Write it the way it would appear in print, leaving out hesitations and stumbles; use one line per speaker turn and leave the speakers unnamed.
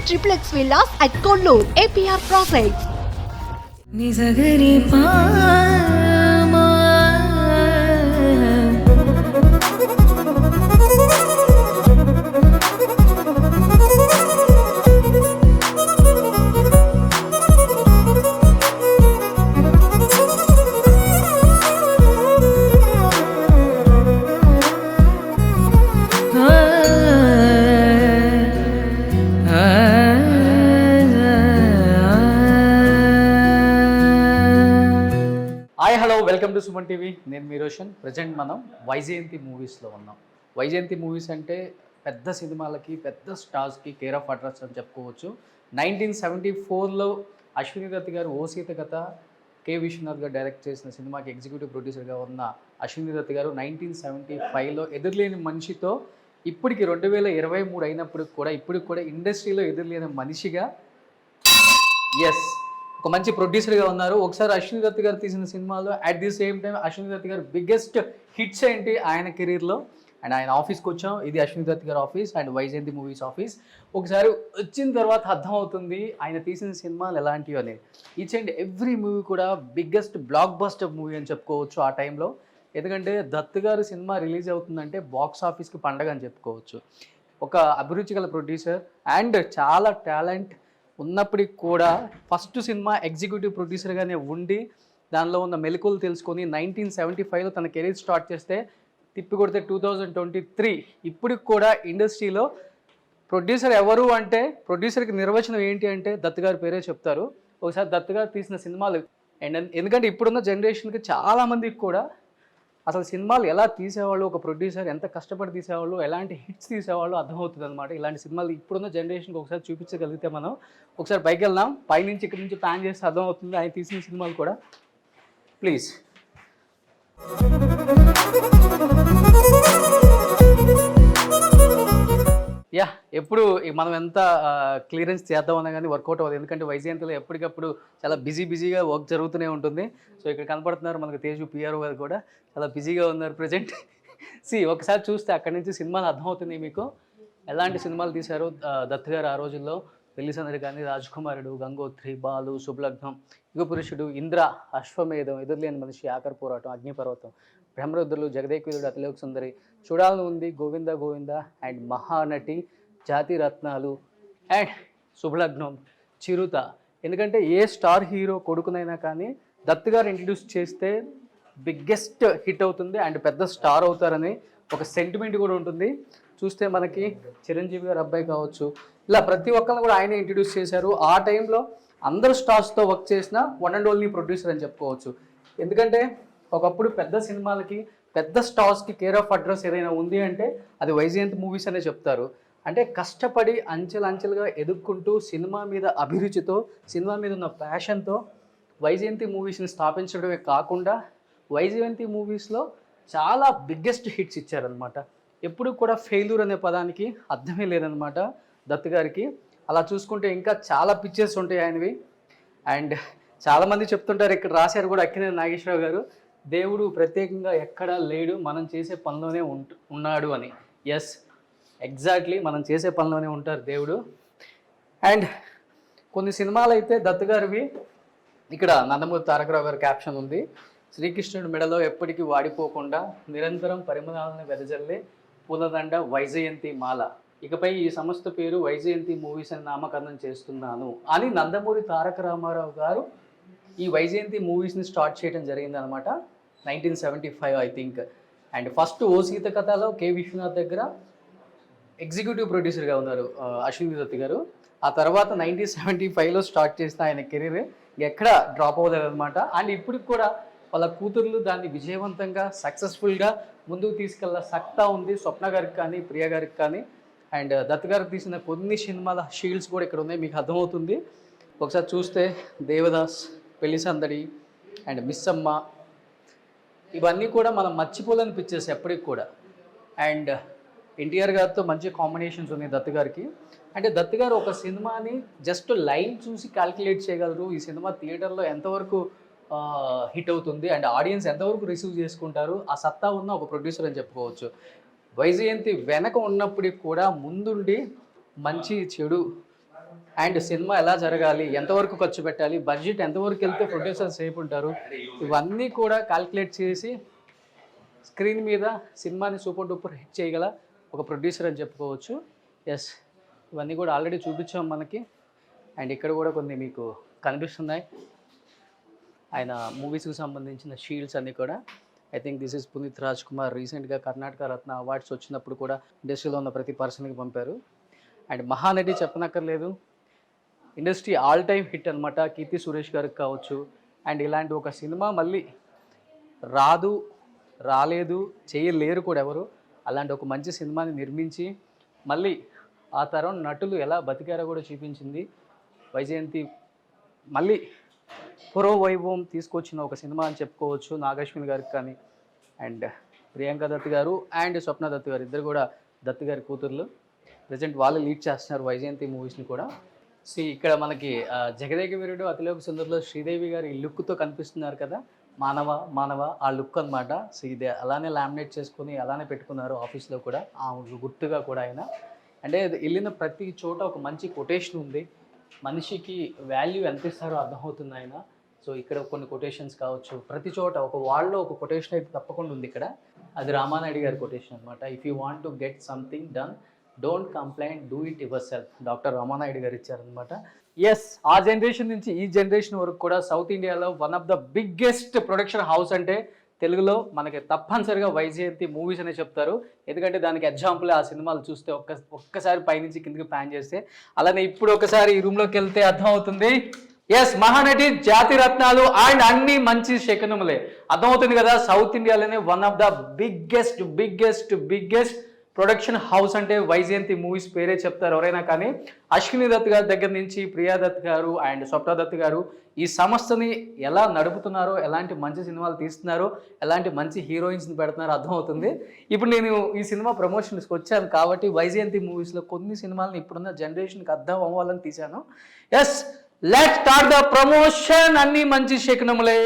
triplex villas at Kollur, APR Projects.
Hi hello welcome to Suman TV. నేను మీ Roshan. Present మనం వైజయంతి మూవీస్లో ఉన్నాం. వైజయంతి మూవీస్ అంటే పెద్ద సినిమాలకి పెద్ద స్టార్స్కి కేర్ ఆఫ్ అడ్రస్ అని చెప్పుకోవచ్చు. 1974లో అశ్విని దత్ గారు ఓ సీత కథ, కె విశ్వనాథ్ గారు డైరెక్ట్ చేసిన సినిమాకి ఎగ్జిక్యూటివ్ ప్రొడ్యూసర్గా ఉన్న అశ్విని దత్ గారు 1975లో ఎదురులేని మనిషితో ఇప్పటికి 2023 అయినప్పటికి కూడా ఇప్పటికి కూడా ఇండస్ట్రీలో ఎదురులేని మనిషిగా ఒక మంచి ప్రొడ్యూసర్గా ఉన్నారు. ఒకసారి అశ్విని దత్ గారు తీసిన సినిమాలో at the same time Ashwini Dutt గారు బిగ్గెస్ట్ హిట్స్ ఏంటి ఆయన కెరీర్లో, అండ్ ఆయన ఆఫీస్కి వచ్చాం. ఇది అశ్విని దత్ గారి office and Vyjayanthi movies office. ఒకసారి వచ్చిన తర్వాత అర్థమవుతుంది ఆయన తీసిన సినిమాలు ఎలాంటివి అనేది. ఈచ్ అండ్ ఎవ్రీ మూవీ కూడా బిగ్గెస్ట్ బ్లాక్ బస్టర్ మూవీ అని చెప్పుకోవచ్చు ఆ టైంలో. ఎందుకంటే దత్ గారు సినిమా రిలీజ్ అవుతుందంటే బాక్స్ ఆఫీస్కి పండగ అని చెప్పుకోవచ్చు. ఒక అభిరుచి గల ప్రొడ్యూసర్ అండ్ చాలా టాలెంట్ ఉన్నప్పటికి కూడా ఫస్ట్ సినిమా ఎగ్జిక్యూటివ్ ప్రొడ్యూసర్గానే ఉండి దానిలో ఉన్న మెలకువలు తెలుసుకొని 1975లో తన కెరీర్ స్టార్ట్ చేస్తే తిప్పి కొడితే 2023 ఇప్పటికి కూడా ఇండస్ట్రీలో ప్రొడ్యూసర్ ఎవరు అంటే ప్రొడ్యూసర్కి నిర్వచనం ఏంటి అంటే దత్ గారి పేరే చెప్తారు. ఒకసారి దత్ గారు తీసిన సినిమాలు అండ్ ఎందుకంటే ఇప్పుడున్న జనరేషన్కి చాలామందికి కూడా అసలు సినిమాలు ఎలా తీసేవాళ్ళు, ఒక ప్రొడ్యూసర్ ఎంత కష్టపడి తీసేవాళ్ళు, ఎలాంటి హిట్స్ తీసేవాళ్ళు అర్థమవుతుంది అనమాట. ఇలాంటి సినిమాలు ఇప్పుడున్న జనరేషన్కి ఒకసారి చూపించగలిగితే మనం ఒకసారి పైకి వెళ్దాం. పైనుంచి ఇక్కడి నుంచి ప్లాన్ చేస్తే అర్థమవుతుంది ఆయన తీసిన సినిమాలు కూడా. ప్లీజ్ ఎప్పుడు మనం ఎంత క్లియరెన్స్ చేద్దామన్నా కానీ వర్కౌట్ అవ్వదు. ఎందుకంటే వైజయంతిలో ఎప్పటికప్పుడు చాలా బిజీగా వర్క్ జరుగుతూనే ఉంటుంది. సో ఇక్కడ కనపడుతున్నారు మనకు తేజు పిఆర్ఓ గారు కూడా చాలా బిజీగా ఉన్నారు ప్రజెంట్. ఒకసారి చూస్తే అక్కడి నుంచి సినిమాలు అర్థమవుతుంది మీకు ఎలాంటి సినిమాలు తీశారు దత్ గారు ఆ రోజుల్లో. పెళ్లి సందడి కానీ, రాజకుమారుడు, గంగోత్రి, బాలు, శుభలగ్నం, యుగపురుషుడు, ఇంద్ర, అశ్వమేధం, ఎదురులేని మనిషి, ఆఖరి పోరాటం, అగ్నిపర్వతం, బ్రహ్మరుద్రులు, జగదేకులుడు, అతిలోక సుందరి, చూడాలని ఉంది, గోవింద గోవింద అండ్ మహానటి, జాతి రత్నాలు అండ్ శుభలగ్నం, చిరుత. ఎందుకంటే ఏ స్టార్ హీరో కొడుకునైనా కానీ దత్ గారు ఇంట్రడ్యూస్ చేస్తే బిగ్గెస్ట్ హిట్ అవుతుంది అండ్ పెద్ద స్టార్ అవుతారని ఒక సెంటిమెంట్ కూడా ఉంటుంది. చూస్తే మనకి చిరంజీవి గారు అబ్బాయి కావచ్చు, ఇలా ప్రతి ఒక్కరిని కూడా ఆయనే ఇంట్రడ్యూస్ చేశారు. ఆ టైంలో అందరు స్టార్స్తో వర్క్ చేసిన వన్ అండ్ ఓన్లీ ప్రొడ్యూసర్ అని చెప్పుకోవచ్చు. ఎందుకంటే ఒకప్పుడు పెద్ద సినిమాలకి పెద్ద స్టార్స్కి కేర్ ఆఫ్ అడ్రస్ ఏదైనా ఉంది అంటే అది వైజయంతి మూవీస్ అనే చెప్తారు. అంటే కష్టపడి అంచెలుగా ఎదుక్కుంటూ సినిమా మీద అభిరుచితో, సినిమా మీద ఉన్న ప్యాషన్తో వైజయంతి మూవీస్ని స్థాపించడమే కాకుండా వైజయంతి మూవీస్లో చాలా బిగ్గెస్ట్ హిట్స్ ఇచ్చారనమాట. ఎప్పుడు కూడా ఫెయిల్యూర్ అనే పదానికి అర్థమే లేదనమాట దత్ గారికి. అలా చూసుకుంటే ఇంకా చాలా పిక్చర్స్ ఉంటాయి ఆయనవి. అండ్ చాలామంది చెప్తుంటారు, ఇక్కడ రాశారు కూడా అక్కినేని నాగేశ్వరరావు గారు, దేవుడు ప్రత్యేకంగా ఎక్కడా లేడు, మనం చేసే పనిలోనే ఉన్నాడు అని. ఎగ్జాక్ట్లీ మనం చేసే పనిలోనే ఉంటారు దేవుడు. అండ్ కొన్ని సినిమాలు అయితే దత్ గారివి ఇక్కడ నందమూరి తారక రావు గారి క్యాప్షన్ ఉంది, శ్రీకృష్ణుడి మెడలో ఎప్పటికీ వాడిపోకుండా నిరంతరం పరిమళాలను వెదజల్లే పూలదండ వైజయంతి మాల, ఇకపై ఈ సంస్థ పేరు వైజయంతి మూవీస్ అని నామకరణం చేస్తున్నాను అని నందమూరి తారక రామారావు గారు ఈ వైజయంతి మూవీస్ని స్టార్ట్ చేయడం జరిగింది అనమాట 1975 ఐ థింక్. అండ్ ఫస్ట్ ఓ సీత కథలో కె విశ్వనాథ్ దగ్గర ఎగ్జిక్యూటివ్ ప్రొడ్యూసర్గా ఉన్నారు అశ్విని దత్ గారు. ఆ తర్వాత 1975లో స్టార్ట్ చేసిన ఆయన కెరీర్ ఎక్కడ డ్రాప్ అవ్వలేదు అనమాట. అండ్ ఇప్పటికి కూడా వాళ్ళ కూతుర్లు దాన్ని విజయవంతంగా సక్సెస్ఫుల్గా ముందుకు తీసుకెళ్ళ సత్తా ఉంది స్వప్న గారికి కానీ, ప్రియ గారికి కానీ. అండ్ దత్ గారికి తీసిన కొన్ని సినిమాల షీల్డ్స్ కూడా ఇక్కడ ఉన్నాయి, మీకు అర్థమవుతుంది. ఒకసారి చూస్తే దేవదాస్, పెళ్లి సందడి అండ్ మిస్ అమ్మ, ఇవన్నీ కూడా మనం మర్చిపోలేని పిక్చర్స్ ఎప్పటికి కూడా. అండ్ ఎన్టీఆర్ గారితో మంచి కాంబినేషన్స్ ఉన్నాయి దత్ గారికి. అంటే దత్ గారు ఒక సినిమాని జస్ట్ లైన్ చూసి క్యాల్కులేట్ చేయగలరు, ఈ సినిమా థియేటర్లో ఎంతవరకు హిట్ అవుతుంది అండ్ ఆడియన్స్ ఎంతవరకు రిసీవ్ చేసుకుంటారు, ఆ సత్తా ఉన్న ఒక ప్రొడ్యూసర్ అని చెప్పుకోవచ్చు. వైజయంతి వెనక ఉన్నప్పటికి కూడా ముందుండి మంచి చెడు అండ్ సినిమా ఎలా జరగాలి, ఎంతవరకు ఖర్చు పెట్టాలి, బడ్జెట్ ఎంతవరకు వెళ్తే ప్రొడ్యూసర్స్ సేపు ఉంటారు, ఇవన్నీ కూడా క్యాల్కులేట్ చేసి స్క్రీన్ మీద సినిమాని సూపర్ డూపర్ హిట్ చేయగల ఒక ప్రొడ్యూసర్ అని చెప్పుకోవచ్చు. ఎస్, ఇవన్నీ కూడా ఆల్రెడీ చూపించాం మనకి. అండ్ ఇక్కడ కూడా కొన్ని మీకు కనిపిస్తున్నాయి ఆయన మూవీస్కి సంబంధించిన షీల్డ్స్ అన్నీ కూడా. I think this is Puneeth Raj Kumar. రీసెంట్గా కర్ణాటక రత్న అవార్డ్స్ వచ్చినప్పుడు కూడా ఇండస్ట్రీలో ఉన్న ప్రతి పర్సన్కి పంపారు. అండ్ మహానటి చెప్పనక్కర్లేదు, ఇండస్ట్రీ ఆల్ టైమ్ హిట్ అనమాట. కీర్తి సురేష్ గారికి కావచ్చు. అండ్ ఇలాంటి ఒక సినిమా మళ్ళీ రాలేదు, చేయలేరు కూడా ఎవరు. అలాంటి ఒక మంచి సినిమాని నిర్మించి మళ్ళీ ఆ తరం నటులు ఎలా బతికారో కూడా చూపించింది వైజయంతి. మళ్ళీ పురోవైభవం తీసుకొచ్చిన ఒక సినిమా అని చెప్పుకోవచ్చు నాగశ్విని గారికి కానీ. అండ్ ప్రియాంక దత్ గారు అండ్ స్వప్న దత్ గారు ఇద్దరు కూడా దత్ గారి కూతుర్లు. ప్రజెంట్ వాళ్ళు లీడ్ చేస్తున్నారు వైజయంతి మూవీస్ని కూడా. సో ఇక్కడ మనకి జగదేక వీరుడు అతిలోక సుందరిలో శ్రీదేవి గారు ఈ లుక్తో కనిపిస్తున్నారు కదా, మానవ ఆ లుక్ అనమాట. సో ఇది అలానే లామినేట్ చేసుకొని అలానే పెట్టుకున్నారు ఆఫీస్లో కూడా, ఆ గుర్తుగా కూడా ఆయన. అంటే వెళ్ళిన ప్రతి చోట ఒక మంచి కొటేషన్ ఉంది, మనిషికి వాల్యూ ఎంత ఇస్తారో అర్థమవుతుంది ఆయన. సో ఇక్కడ కొన్ని కొటేషన్స్ కావచ్చు, ప్రతి చోట ఒక వాల్లో ఒక కొటేషన్ అయితే తప్పకుండా ఉంది ఇక్కడ. అది రామానాయుడు గారి కొటేషన్ అనమాట. If you want to get something done, don't complaint, do it your self. Doctor Ramanaidu గారు ఇచ్చారనమాట. ఎస్, ఆ జనరేషన్ నుంచి ఈ జనరేషన్ వరకు కూడా సౌత్ ఇండియాలో one of the biggest production house అంటే తెలుగులో మనకి తప్పనిసరిగా వైజయంతి మూవీస్ అనే చెప్తారు. ఎందుకంటే దానికి ఎగ్జాంపుల్ ఆ సినిమాలు చూస్తే ఒక్కసారి పైనుంచి కిందకి ప్యాన్ చేస్తే, అలానే ఇప్పుడు ఒకసారి ఈ రూమ్లోకి వెళ్తే అర్థమవుతుంది. ఎస్, మహానటి, జాతి రత్నాలు అండ్ అన్ని మంచి శకనములే. అర్థమవుతుంది కదా, సౌత్ ఇండియాలోనే one of the biggest production house అంటే వైజయంతి మూవీస్ పేరే చెప్తారు ఎవరైనా కానీ. అశ్విని దత్ గారి దగ్గర నుంచి ప్రియా దత్ గారు అండ్ స్వప్న దత్ గారు ఈ సంస్థని ఎలా నడుపుతున్నారో, ఎలాంటి మంచి సినిమాలు తీస్తున్నారో, ఎలాంటి మంచి హీరోయిన్స్ని పెడుతున్నారో అర్థమవుతుంది. ఇప్పుడు నేను ఈ సినిమా ప్రమోషన్స్కి వచ్చాను కాబట్టి వైజయంతి మూవీస్లో కొన్ని సినిమాలను ఇప్పుడున్న జనరేషన్కి అర్థం అవ్వాలని తీశాను. Yes, let's start the promotion. అన్ని మంచి శకనములే.